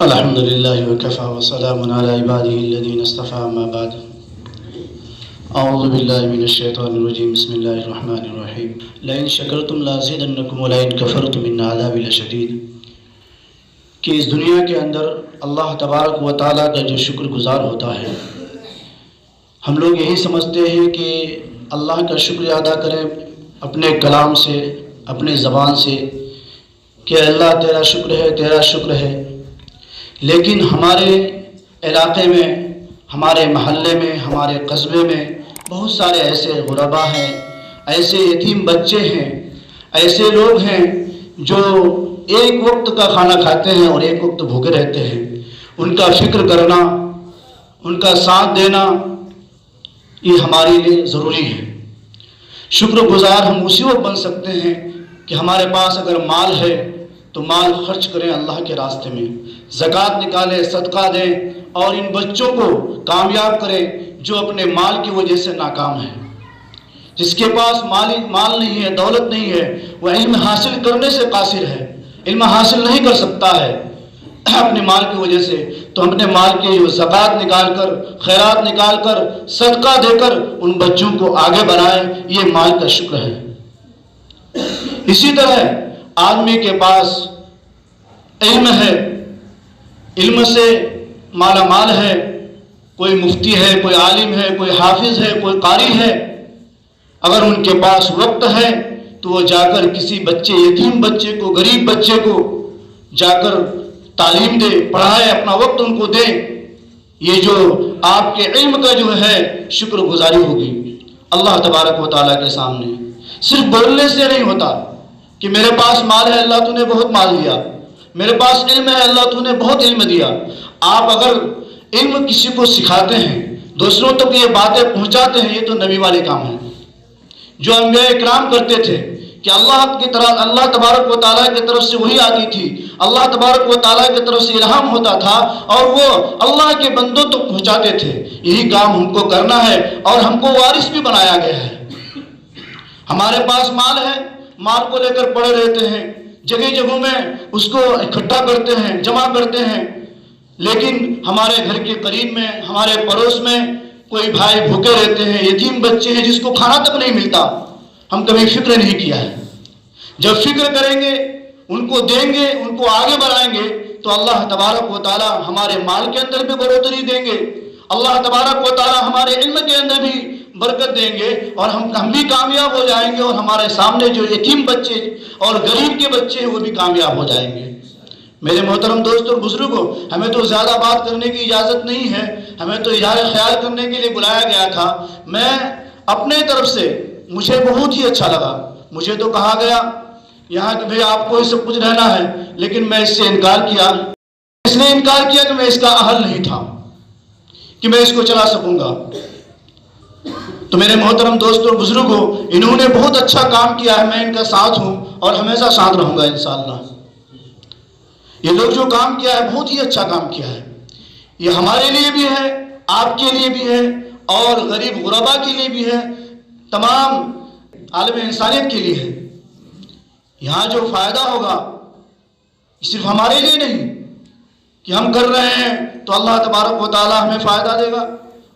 الحمد لله وكفى وسلام على عباده الذين اصطفى أما بعد أعوذ بالله من الشيطان الرجيم بسم الله الرحمن الرحيم لئن شكرتم لأزيدنكم ولئن كفرتم إن عذابي لشديد کہ اس دنیا کے اندر اللہ تبارک و تعالیٰ کا جو شکر گزار ہوتا ہے، ہم لوگ یہی سمجھتے ہیں کہ اللہ کا شکریہ ادا کریں اپنے کلام سے، اپنے زبان سے کہ اللہ تیرا شکر ہے، تیرا شکر ہے. لیکن ہمارے علاقے میں، ہمارے محلے میں، ہمارے قصبے میں بہت سارے ایسے غربا ہیں، ایسے یتیم بچے ہیں، ایسے لوگ ہیں جو ایک وقت کا کھانا کھاتے ہیں اور ایک وقت بھوکے رہتے ہیں. ان کا فکر کرنا، ان کا ساتھ دینا، یہ ہمارے لیے ضروری ہے. شکر گزار ہم اسی وقت بن سکتے ہیں کہ ہمارے پاس اگر مال ہے تو مال خرچ کریں اللہ کے راستے میں، زکوٰۃ نکالیں، صدقہ دیں، اور ان بچوں کو کامیاب کریں جو اپنے مال کی وجہ سے ناکام ہیں. جس کے پاس مال نہیں ہے، دولت نہیں ہے، وہ علم حاصل کرنے سے قاصر ہے، علم حاصل نہیں کر سکتا ہے اپنے مال کی وجہ سے. تو اپنے مال کی زکوٰۃ نکال کر، خیرات نکال کر، صدقہ دے کر ان بچوں کو آگے بڑھائیں. یہ مال کا شکر ہے. اسی طرح آدمی کے پاس علم ہے، علم سے مالا مال ہے، کوئی مفتی ہے، کوئی عالم ہے، کوئی حافظ ہے، کوئی قاری ہے، اگر ان کے پاس وقت ہے تو وہ جا کر کسی بچے، یتیم بچے کو، غریب بچے کو جا کر تعلیم دے، پڑھائے، اپنا وقت ان کو دے. یہ جو آپ کے علم کا جو ہے شکر گزاری ہوگی اللہ تبارک و تعالیٰ کے سامنے. صرف بولنے سے نہیں ہوتا کہ میرے پاس مال ہے، اللہ تو نے بہت مال دیا، میرے پاس علم ہے، اللہ تو نے بہت علم دیا. آپ اگر علم کسی کو سکھاتے ہیں، دوسروں تک یہ باتیں پہنچاتے ہیں، یہ تو نبی والے کام ہیں جو انبیاء اکرام کرتے تھے کہ اللہ تبارک و تعالیٰ کی طرف سے وحی آتی تھی، اللہ تبارک و تعالیٰ کی طرف سے الہام ہوتا تھا اور وہ اللہ کے بندوں تک پہنچاتے تھے. یہی کام ہم کو کرنا ہے اور ہم کو وارث بھی بنایا گیا ہے. ہمارے پاس مال ہے، مال کو لے کر پڑے رہتے ہیں، جگہ جگہوں میں اس کو اکٹھا کرتے ہیں، جمع کرتے ہیں، لیکن ہمارے گھر کے قریب میں، ہمارے پڑوس میں کوئی بھائی بھوکے رہتے ہیں، یتیم بچے ہیں جس کو کھانا تک نہیں ملتا. ہم کبھی فکر نہیں کیا ہے. جب فکر کریں گے، ان کو دیں گے، ان کو آگے بڑھائیں گے تو اللہ تبارک و تعالی ہمارے مال کے اندر بھی بڑھوتری دیں گے، اللہ تبارک و تعالی ہمارے علم کے اندر بھی برکت دیں گے، اور ہم بھی کامیاب ہو جائیں گے، اور ہمارے سامنے جو یتیم بچے اور غریب کے بچے ہیں وہ بھی کامیاب ہو جائیں گے. میرے محترم دوست اور بزرگوں، ہمیں تو زیادہ بات کرنے کی اجازت نہیں ہے، ہمیں تو اظہار خیال کرنے کے لیے بلایا گیا تھا. میں اپنے طرف سے، مجھے بہت ہی اچھا لگا. مجھے تو کہا گیا یہاں کہ بھئی آپ کو یہ سب کچھ رہنا ہے، لیکن میں اس سے انکار کیا. اس نے انکار کیا کہ میں اس کا اہل نہیں تھا کہ میں اس کو چلا سکوں گا. تو میرے محترم دوستوں اور بزرگوں، انہوں نے بہت اچھا کام کیا ہے، میں ان کا ساتھ ہوں اور ہمیشہ ساتھ رہوں گا انشاءاللہ. یہ لوگ جو کام کیا ہے بہت ہی اچھا کام کیا ہے. یہ ہمارے لیے بھی ہے، آپ کے لیے بھی ہے، اور غریب غربا کے لیے بھی ہے، تمام عالم انسانیت کے لیے ہے. یہاں جو فائدہ ہوگا صرف ہمارے لیے نہیں کہ ہم کر رہے ہیں تو اللہ تبارک و تعالیٰ ہمیں فائدہ دے گا،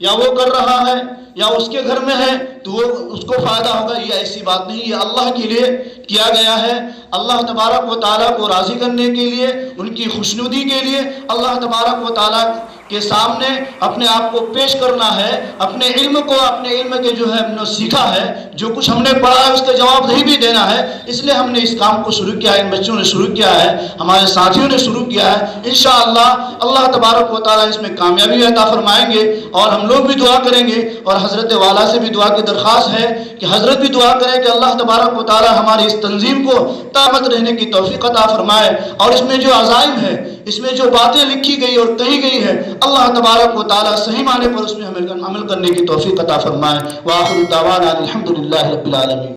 یا وہ کر رہا ہے یا اس کے گھر میں ہے تو وہ اس کو فائدہ ہوگا. یہ ایسی بات نہیں، یہ اللہ کے لیے کیا گیا ہے. اللہ تبارک و تعالیٰ کو راضی کرنے کے لیے، ان کی خوشنودی کے لیے اللہ تبارک و تعالیٰ کے سامنے اپنے آپ کو پیش کرنا ہے. اپنے علم کو، اپنے علم کے جو ہے ہم نے سیکھا ہے، جو کچھ ہم نے پڑھا ہے اس کا جواب دہی بھی دینا ہے. اس لیے ہم نے اس کام کو شروع کیا ہے، ان بچوں نے شروع کیا ہے، ہمارے ساتھیوں نے شروع کیا ہے. انشاءاللہ اللہ تبارک و تعالیٰ اس میں کامیابی عطا فرمائیں گے، اور ہم لوگ بھی دعا کریں گے. اور حضرت والا سے بھی دعا کی درخواست ہے کہ حضرت بھی دعا کریں کہ اللہ تبارک و تعالیٰ ہماری اس تنظیم کو طاقت رہنے کی توفیق عطا فرمائے، اور اس میں جو عزائم ہے، اس میں جو باتیں لکھی گئی اور کہی گئی ہے، اللہ تبارک و تعالیٰ صحیح معنی پر اس میں عمل کرنے کی توفیق عطا فرمائے. وآخر دعوانا الحمدللہ رب العالمین.